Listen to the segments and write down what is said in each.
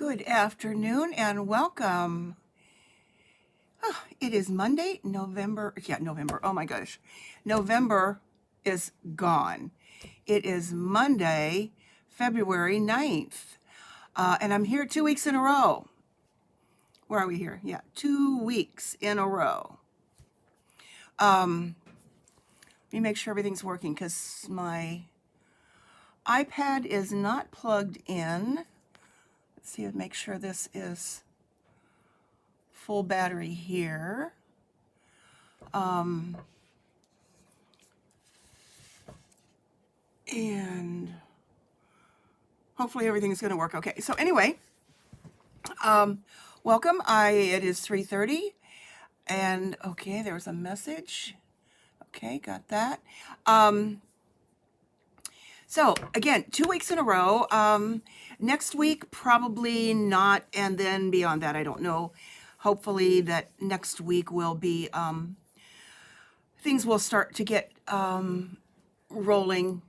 Good afternoon and welcome. It is Monday, November. Oh my gosh. November is gone. It is Monday, February 9th. And I'm here 2 weeks in a row. Where are we here? Yeah, 2 weeks in a row. Let me make sure everything's working because my iPad is not plugged in. Let's see, make sure this is full battery here. And hopefully everything's going to work okay. So anyway, welcome. It is 3:30 and okay, there's a message. Okay, got that. So again, 2 weeks in a row. Next week, probably not. And then beyond that, I don't know. Hopefully that next week will be, things will start to get rolling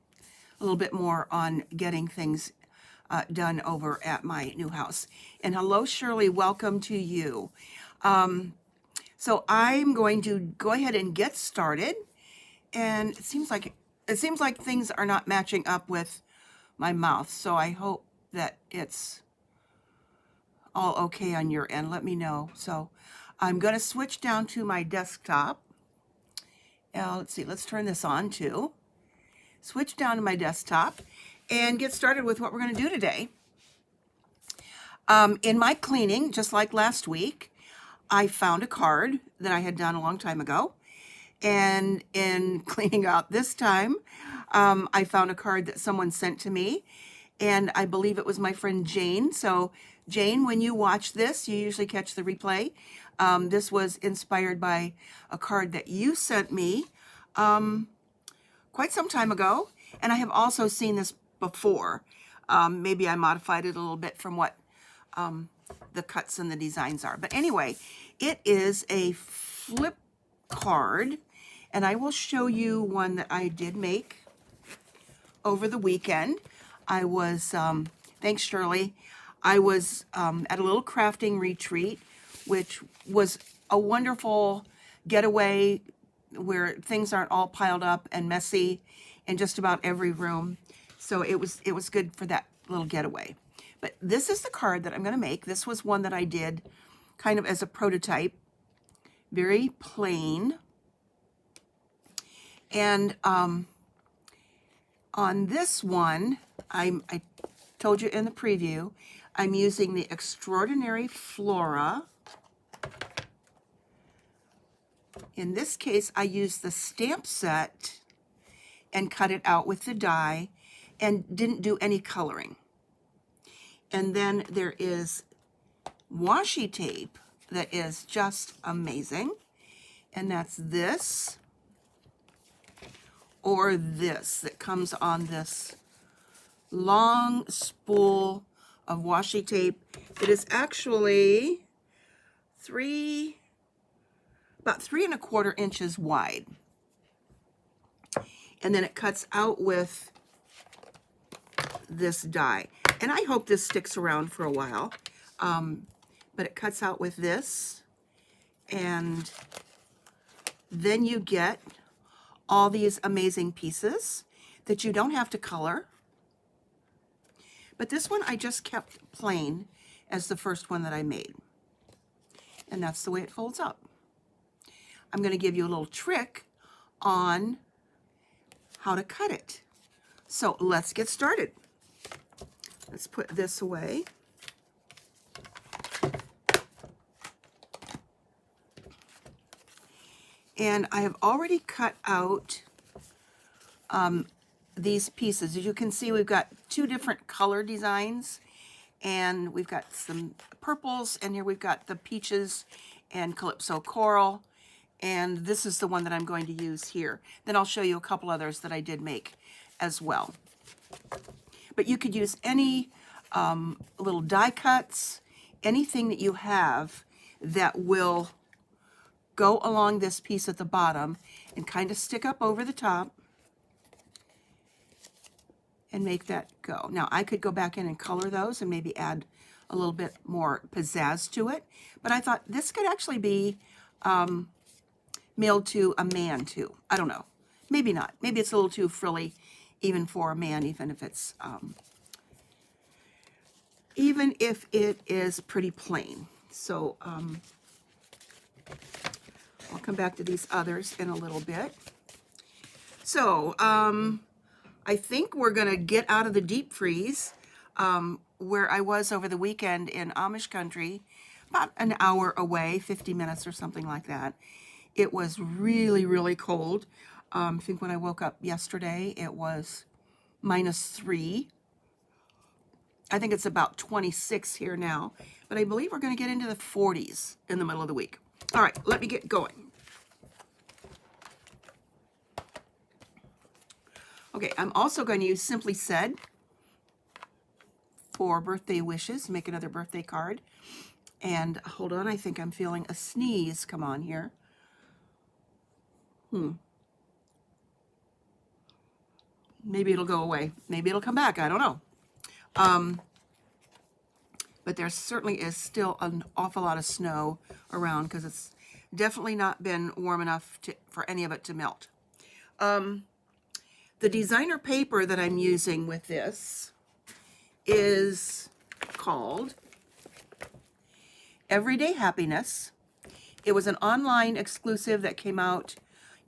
a little bit more on getting things done over at my new house. And hello, Shirley, welcome to you. So I'm going to go ahead and get started. And it seems like things are not matching up with my mouth. So I hope that it's all okay on your end. Let me know. So I'm going to switch down to my desktop. Let's see, let's turn this on too. Switch down to my desktop and get started with what we're going to do today. In my cleaning, just like last week, I found a card that I had done a long time ago. And in cleaning out this time, I found a card that someone sent to me. And I believe it was my friend Jane. So Jane, when you watch this, you usually catch the replay. This was inspired by a card that you sent me quite some time ago. And I have also seen this before. Maybe I modified it a little bit from what the cuts and the designs are. But anyway, it is a flip card. And I will show you one that I did make over the weekend. I was, thanks Shirley, I was at a little crafting retreat, which was a wonderful getaway where things aren't all piled up and messy in just about every room. So it was good for that little getaway. But this is the card that I'm going to make. This was one that I did kind of as a prototype, very plain. And on this one, I told you in the preview, I'm using the Extraordinary Flora. In this case, I used the stamp set and cut it out with the die and didn't do any coloring. And then there is washi tape that is just amazing. And that's this or this that comes on this long spool of washi tape. It is actually about 3¼ inches wide. And then it cuts out with this die. And I hope this sticks around for a while. But it cuts out with this. And then you get all these amazing pieces that you don't have to color. But this one I just kept plain as the first one that I made. And that's the way it folds up. I'm going to give you a little trick on how to cut it. So let's get started. Let's put this away. And I have already cut out these pieces. As you can see, we've got 2 different color designs, and we've got some purples, and here we've got the peaches and Calypso Coral, and this is the one that I'm going to use here. Then I'll show you a couple others that I did make as well. But you could use any little die cuts, anything that you have that will go along this piece at the bottom and kind of stick up over the top. and make that go. Now I could go back in and color those and maybe add a little bit more pizzazz to it, but I thought this could actually be mailed to a man too. I don't know. Maybe not. Maybe it's a little too frilly even for a man, even if it is pretty plain. So I'll come back to these others in a little bit. So I think we're going to get out of the deep freeze where I was over the weekend in Amish country, about an hour away, 50 minutes or something like that. It was really, really cold. I think when I woke up yesterday, it was -3. I think it's about 26 here now, but I believe we're going to get into the 40s in the middle of the week. All right, let me get going. Okay, I'm also going to use Simply Said for birthday wishes, make another birthday card. And hold on, I think I'm feeling a sneeze come on here. Maybe it'll go away. Maybe it'll come back. I don't know. But there certainly is still an awful lot of snow around because it's definitely not been warm enough for any of it to melt. The designer paper that I'm using with this is called Everyday Happiness. It was an online exclusive that came out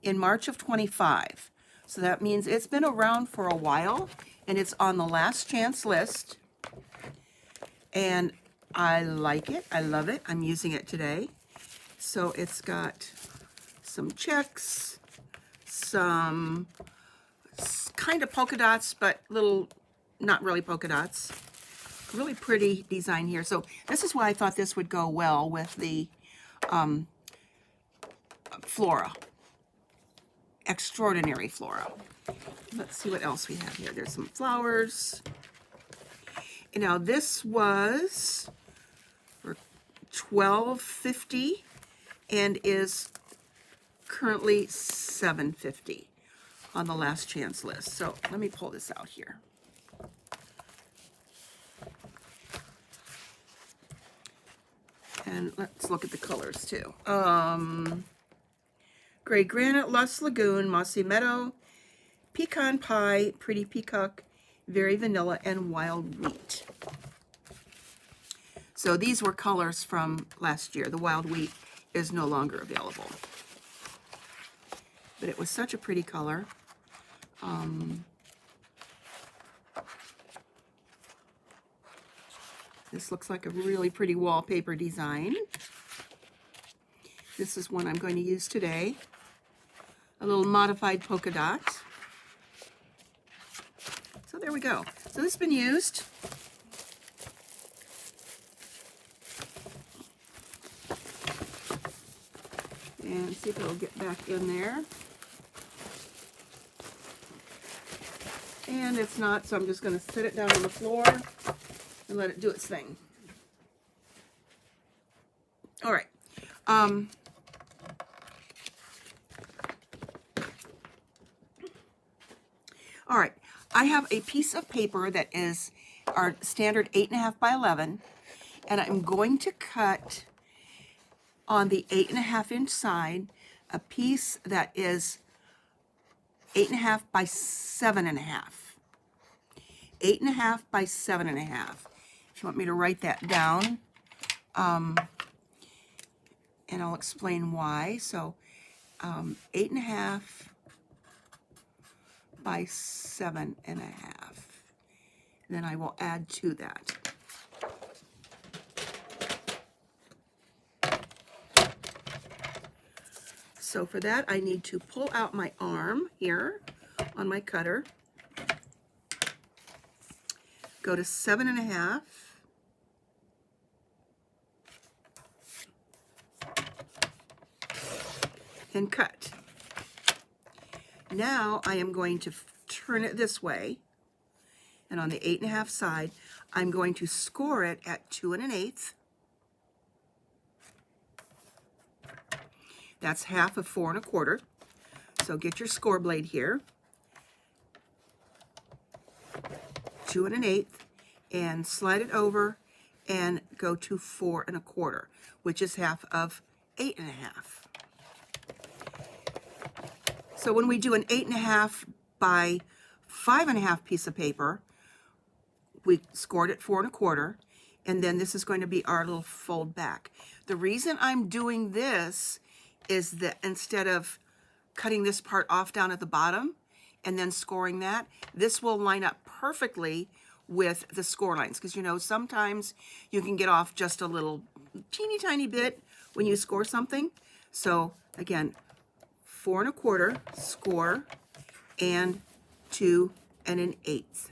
in March of 25. So that means it's been around for a while, and it's on the last chance list. And I like it. I love it. I'm using it today. So it's got some checks, some kind of polka dots, but little, not really polka dots. Really pretty design here. So this is why I thought this would go well with the Flora. Extraordinary Flora. Let's see what else we have here. There's some flowers. And now this was for $12.50 and is currently $7.50 on the last chance list. So let me pull this out here. And let's look at the colors too. Gray Granite, Lost Lagoon, Mossy Meadow, Pecan Pie, Pretty Peacock, Very Vanilla, and Wild Wheat. So these were colors from last year. The Wild Wheat is no longer available. But it was such a pretty color. This looks like a really pretty wallpaper design. This is one I'm going to use today. A little modified polka dot. So there we go. So this has been used. And see if it'll get back in there. And it's not, so I'm just going to sit it down on the floor and let it do its thing. All right. All right. I have a piece of paper that is our standard 8.5 by 11, and I'm going to cut on the 8.5 inch side a piece that is 8.5 by 7.5. 8.5 by 7.5. If you want me to write that down, and I'll explain why. So 8.5 by 7.5. Then I will add to that. So for that, I need to pull out my arm here on my cutter, go to 7.5, and cut. Now I am going to turn it this way, and on the 8.5 side, I'm going to score it at 2 1/8. That's half of 4 1/4. So get your score blade here. 2 1/8 and slide it over and go to 4 1/4, which is half of 8 1/2. So when we do an 8 1/2 by 5 1/2 piece of paper, we scored at 4 1/4, and then this is going to be our little fold back. The reason I'm doing this is that instead of cutting this part off down at the bottom and then scoring that, this will line up perfectly with the score lines, because you know sometimes you can get off just a little teeny tiny bit when you score something. So again, 4 1/4 score and 2 1/8.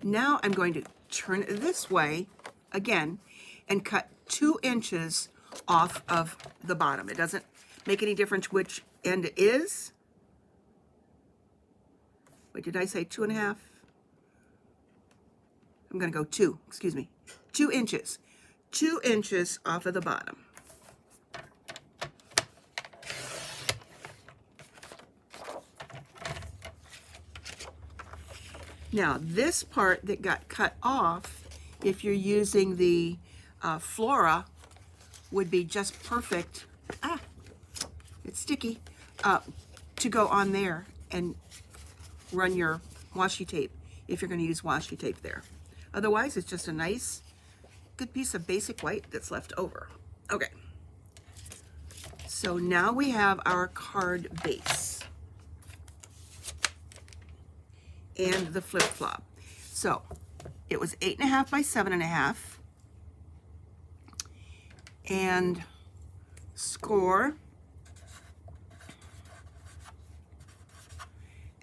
Now I'm going to turn it this way again and cut 2 inches off of the bottom. It doesn't make any difference which end it is. Wait, did I say 2 1/2? I'm going to go 2, excuse me, 2 inches. 2 inches off of the bottom. Now, this part that got cut off, if you're using the Flora, would be just perfect. Ah, it's sticky. To go on there and run your washi tape if you're going to use washi tape there. Otherwise, it's just a nice, good piece of basic white that's left over. Okay. So now we have our card base and the flip-flop. So it was 8 1/2 by 7 1/2 and score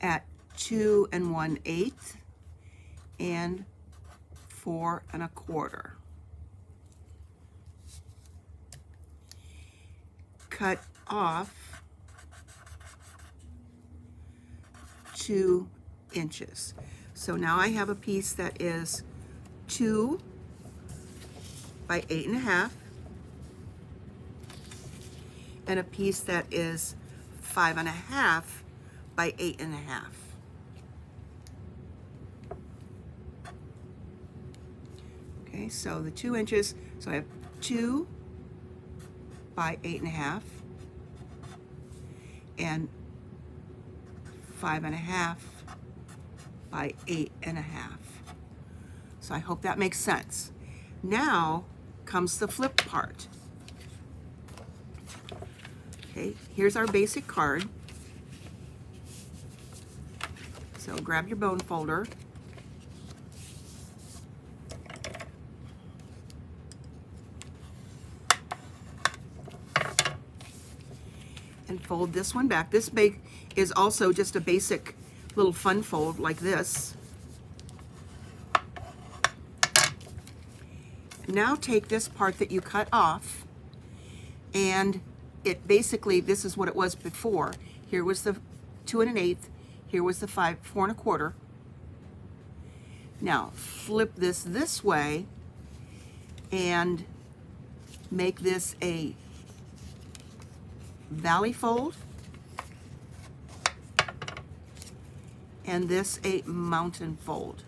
at 2 1/8 and 4 1/4. Cut off 2 inches. So now I have a piece that is 2 by 8 1/2 and a piece that is 5 1/2 by 8 1/2. Okay, so the 2 inches, so I have 2 by 8 1/2 and 5 1/2 by 8 1/2. So I hope that makes sense. Now comes the flip part. Okay, here's our basic card. So grab your bone folder. And fold this one back. This is also just a basic little fun fold like this. Now take this part that you cut off, and it basically, this is what it was before. Here was the 2 1/8, here was the 4 1/4. Now flip this way and make this a valley fold and this a mountain fold,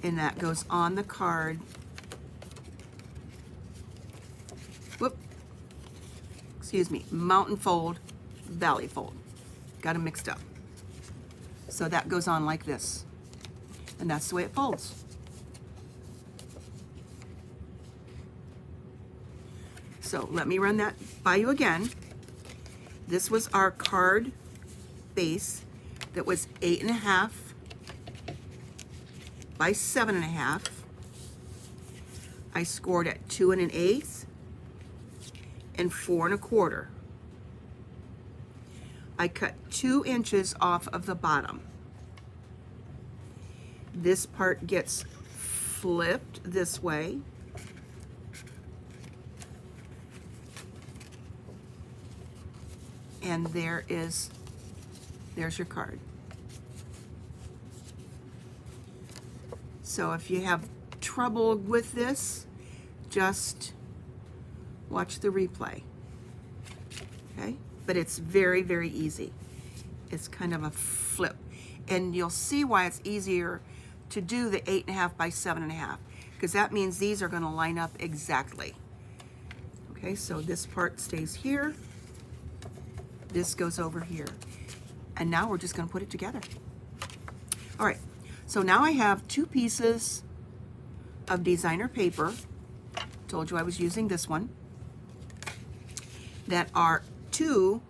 and that goes on the card. Whoop, excuse me, mountain fold, valley fold, got them mixed up. So that goes on like this, and that's the way it folds. So let me run that by you again. This was our card base that was 8 1/2 by 7 1/2. I scored at 2 1/8 and 4 1/4. I cut 2 inches off of the bottom. This part gets flipped this way. And there's your card. So if you have trouble with this, just watch the replay. Okay? but it's very, very easy. It's kind of a flip. And you'll see why it's easier to do the 8.5 by 7.5, because that means these are going to line up exactly. Okay, so this part stays here. This goes over here. And now we're just going to put it together. All right, so now I have 2 pieces of designer paper. Told you I was using this one. That are 2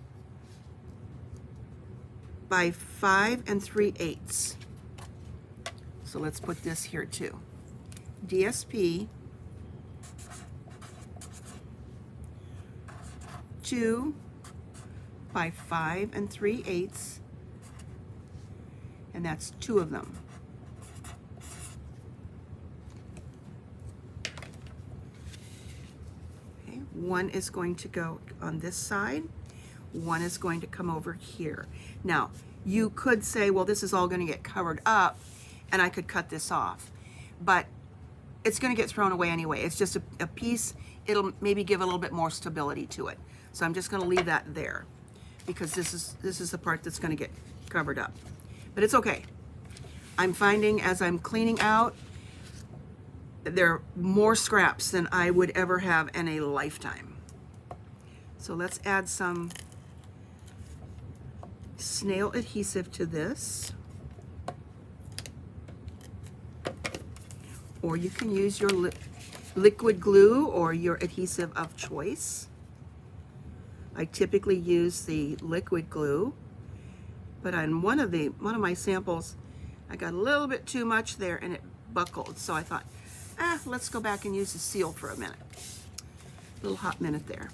by 5 3/8. So let's put this here too. DSP 2 by 5 3/8, and that's 2 of them. Okay, one is going to go on this side, one is going to come over here. Now, you could say, well, this is all going to get covered up, and I could cut this off, but it's going to get thrown away anyway. It's just a piece. It'll maybe give a little bit more stability to it. So I'm just going to leave that there, because this is the part that's going to get covered up. But it's okay. I'm finding as I'm cleaning out, there are more scraps than I would ever have in a lifetime. So let's add some snail adhesive to this. Or you can use your liquid glue or your adhesive of choice. I typically use the liquid glue, but on one of my samples, I got a little bit too much there and it buckled. So I thought, let's go back and use the seal for a minute. A little hot minute there.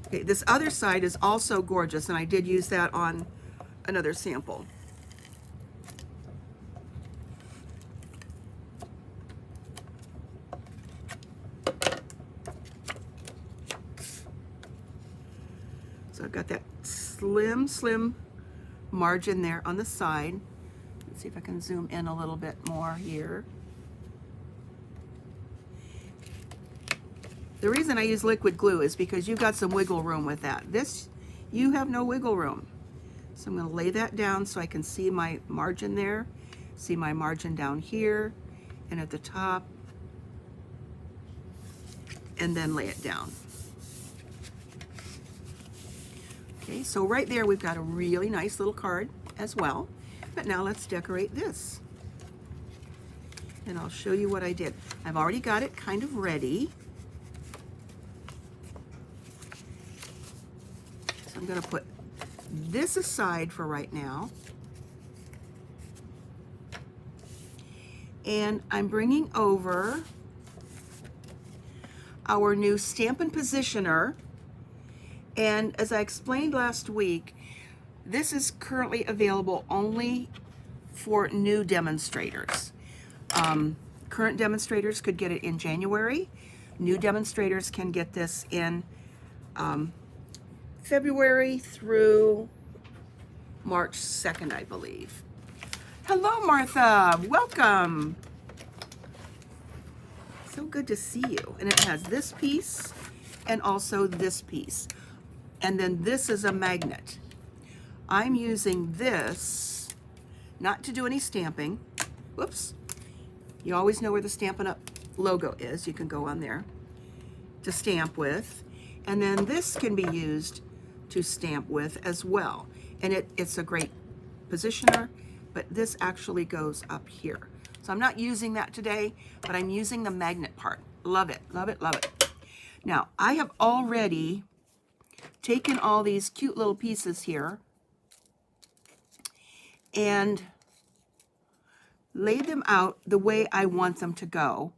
Okay, this other side is also gorgeous, and I did use that on another sample. So I've got that slim margin there on the side. Let's see if I can zoom in a little bit more here. The reason I use liquid glue is because you've got some wiggle room with that. This, you have no wiggle room. So I'm going to lay that down so I can see my margin there, see my margin down here and at the top, and then lay it down. Okay, so right there we've got a really nice little card as well. But now let's decorate this. And I'll show you what I did. I've already got it kind of ready. So I'm going to put this aside for right now. And I'm bringing over our new Stampin' Positioner. And as I explained last week, this is currently available only for new demonstrators. Current demonstrators could get it in January. New demonstrators can get this in February through March 2nd, I believe. Hello, Martha. Welcome. So good to see you. And it has this piece and also this piece. And then this is a magnet. I'm using this not to do any stamping. Whoops. You always know where the Stampin' Up! Logo is. You can go on there to stamp with. And then this can be used to stamp with as well. And it's a great positioner, but this actually goes up here. So I'm not using that today, but I'm using the magnet part. Love it, love it, love it. Now, I have already taken all these cute little pieces here and laid them out the way I want them to go,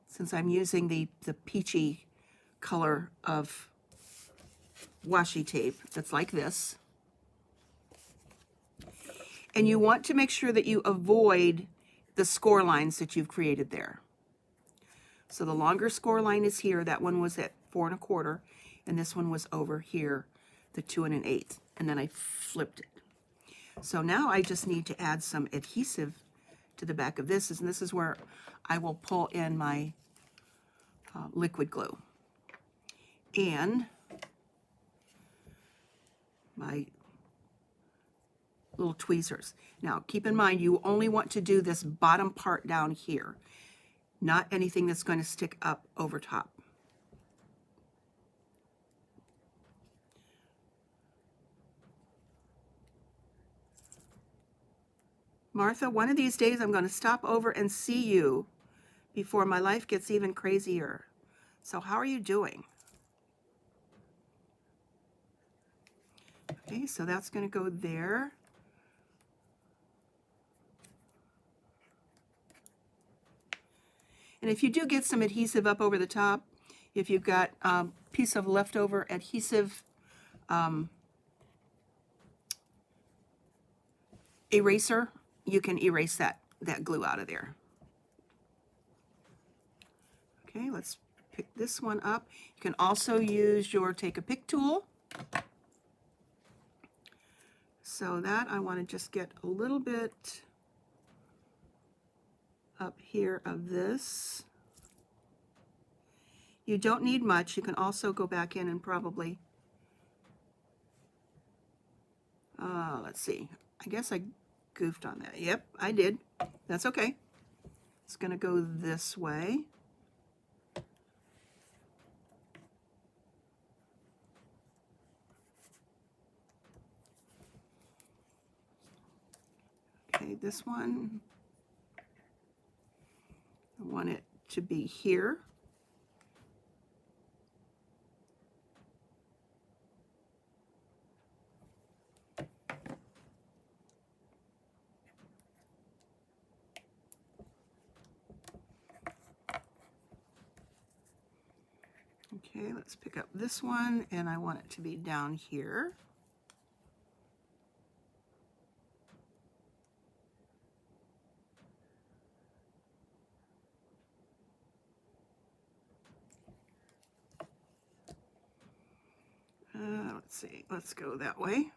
since I'm using the peachy color of washi tape that's like this. And you want to make sure that you avoid the score lines that you've created there. So the longer score line is here. That one was at 4 1/4, and this one was over here, the 2 1/8, and then I flipped it. So now I just need to add some adhesive to the back of this, and this is where I will pull in my liquid glue. And my little tweezers. Now, keep in mind, you only want to do this bottom part down here, not anything that's going to stick up over top. Martha, one of these days I'm going to stop over and see you before my life gets even crazier. So how are you doing? Okay, so that's going to go there. And if you do get some adhesive up over the top, if you've got a piece of leftover adhesive eraser, you can erase that glue out of there. Okay, let's pick this one up. You can also use your take a pick tool. So that I want to just get a little bit up here of this. You don't need much. You can also go back in and probably, let's see, I guess I goofed on that. Yep, I did. That's okay. It's going to go this way. Okay, this one, I want it to be here. Okay, let's pick up this one, and I want it to be down here. Let's see, let's go that way.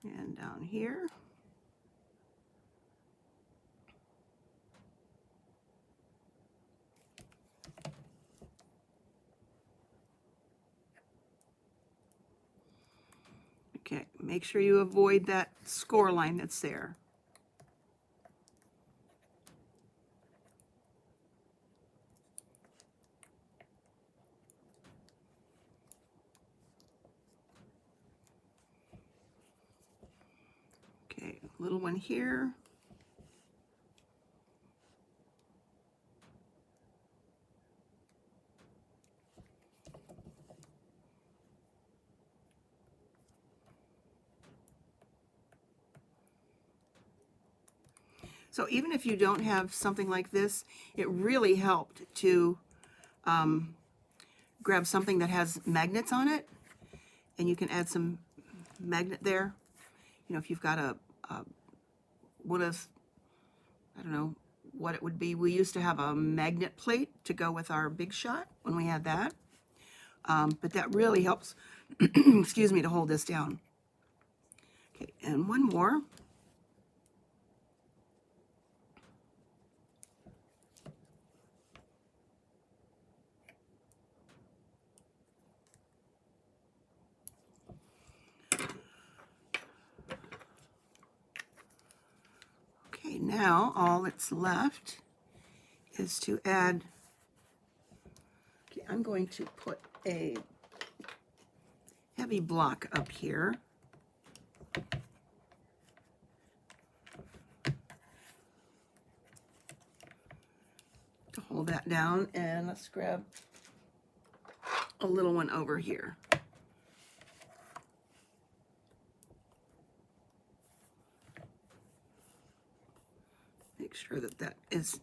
And down here. Okay, make sure you avoid that score line that's there. Okay, little one here. So even if you don't have something like this, it really helped to grab something that has magnets on it, and you can add some magnet there. You know, if you've got a one of, I don't know what it would be. We used to have a magnet plate to go with our Big Shot when we had that. But that really helps, excuse me, to hold this down. Okay, and one more. Okay, now all that's left is to add, okay, I'm going to put a heavy block up here. To hold that down, and let's grab a little one over here. Make sure that that is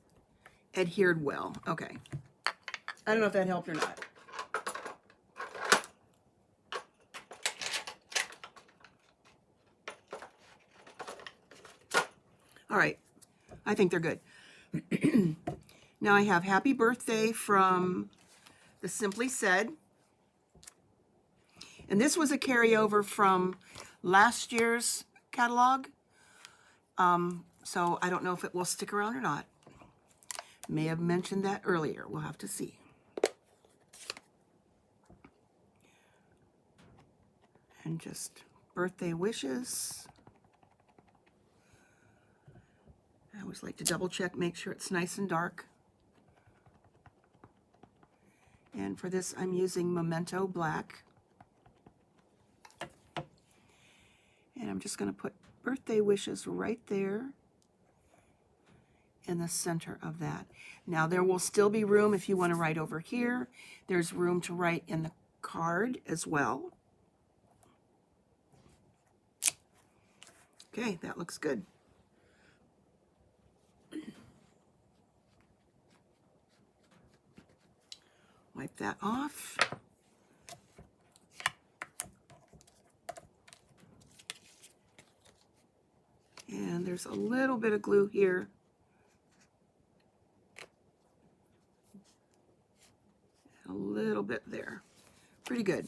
adhered well. Okay. I don't know if that helped or not. All right. I think they're good. Now I have Happy Birthday from the Simply Said. And this was a carryover from last year's catalog. So I don't know if it will stick around or not. May have mentioned that earlier. We'll have to see. And just birthday wishes. I always like to double check, make sure it's nice and dark. And for this, I'm using Memento Black. And I'm just going to put birthday wishes right there in the center of that. Now there will still be room if you want to write over here. There's room to write in the card as well. Okay, that looks good. Wipe that off. And there's a little bit of glue here. A little bit there. Pretty good.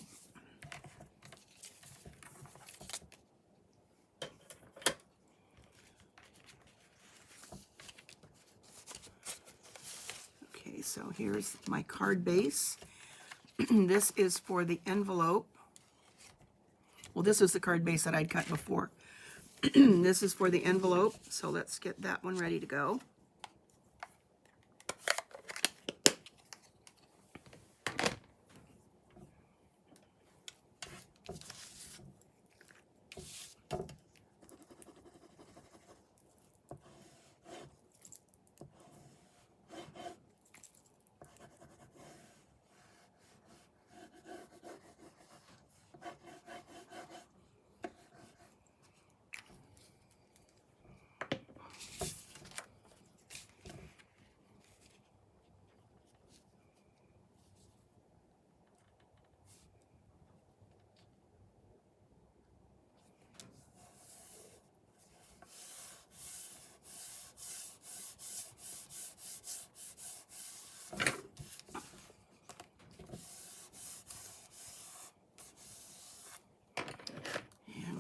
Okay, so here's my card base. This is for the envelope. Well, this was the card base that I'd cut before. This is for the envelope, so let's get that one ready to go.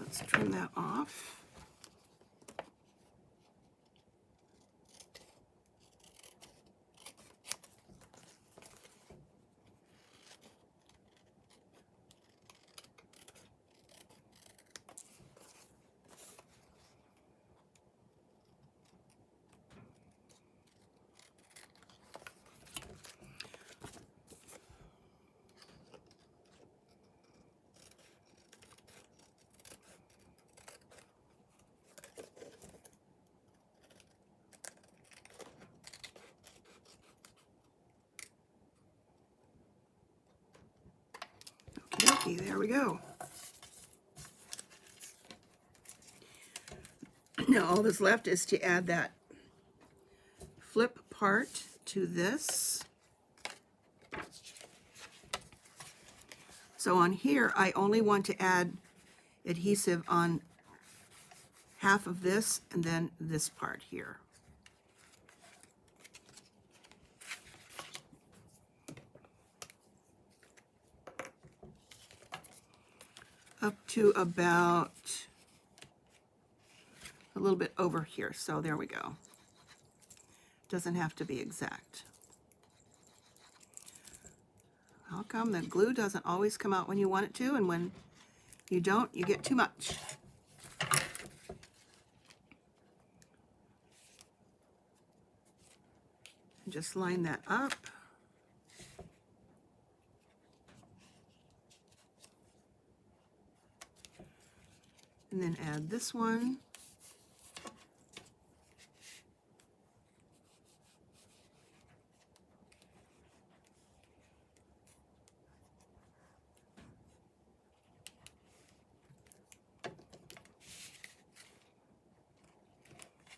Let's trim that off. Okay, there we go. Now all that's left is to add that flip part to this. So on here, I only want to add adhesive on half of this and then this part here. Up to about a little bit over here. So there we go. Doesn't have to be exact. How come the glue doesn't always come out when you want it to, and when you don't, you get too much? And just line that up. And then add this one.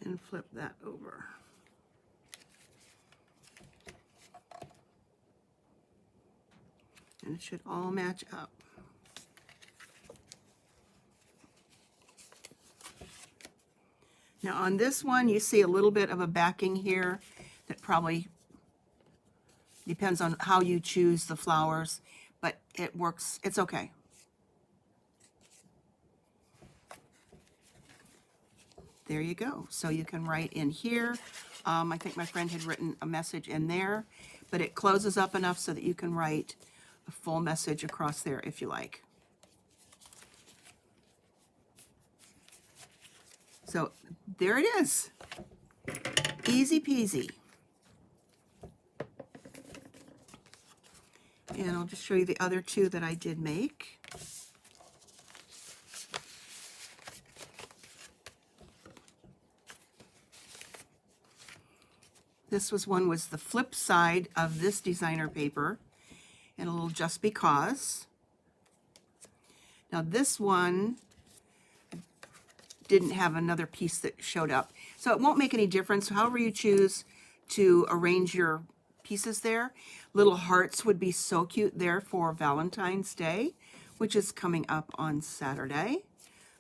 And flip that over. And it should all match up. Now on this one, you see a little bit of a backing here that probably depends on how you choose the flowers, but it works, it's okay. There you go. So you can write in here, I think my friend had written a message in there, but it closes up enough so that you can write a full message across there if you like. So there it is. Easy peasy. And I'll just show you the other two that I did make. This was the flip side of this designer paper, and a little just because. Now this one didn't have another piece that showed up, so it won't make any difference. However you choose to arrange your pieces there. Little hearts would be so cute there for Valentine's Day, which is coming up on Saturday.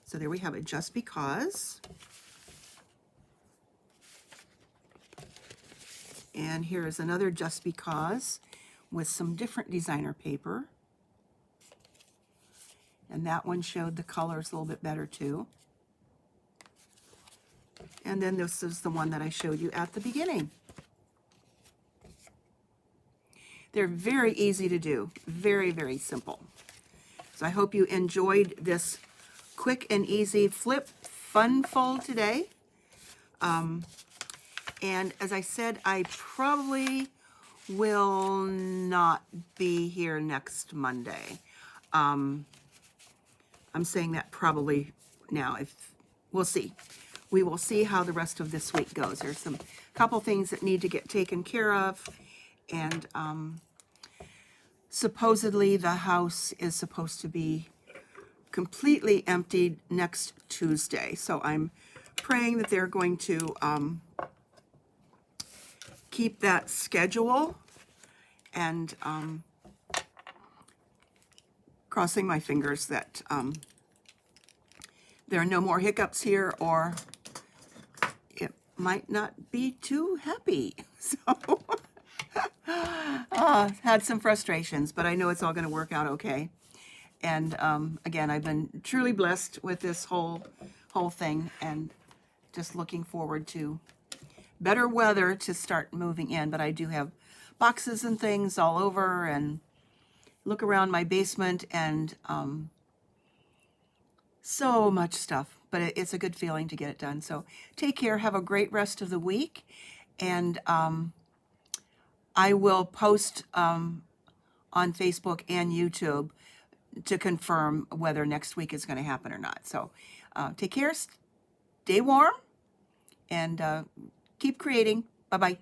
So there we have it, just because. And here is another just because with some different designer paper. And that one showed the colors a little bit better too. And then this is the one that I showed you at the beginning. They're very easy to do, very, very simple. So I hope you enjoyed this quick and easy flip fun fold today. And as I said, I probably will not be here next Monday. I'm saying that probably now. We'll see. We will see how the rest of this week goes. There's some couple things that need to get taken care of, and supposedly the house is supposed to be completely emptied next Tuesday. So I'm praying that they're going to keep that schedule, and crossing my fingers that there are no more hiccups here, or it might not be too happy. So had some frustrations, but I know it's all going to work out okay. And again, I've been truly blessed with this whole thing, and just looking forward to better weather to start moving in. But I do have boxes and things all over, and look around my basement, and so much stuff. But it's a good feeling to get it done. So take care. Have a great rest of the week. And I will post on Facebook and YouTube to confirm whether next week is going to happen or not. So take care. Stay warm. And keep creating. Bye-bye.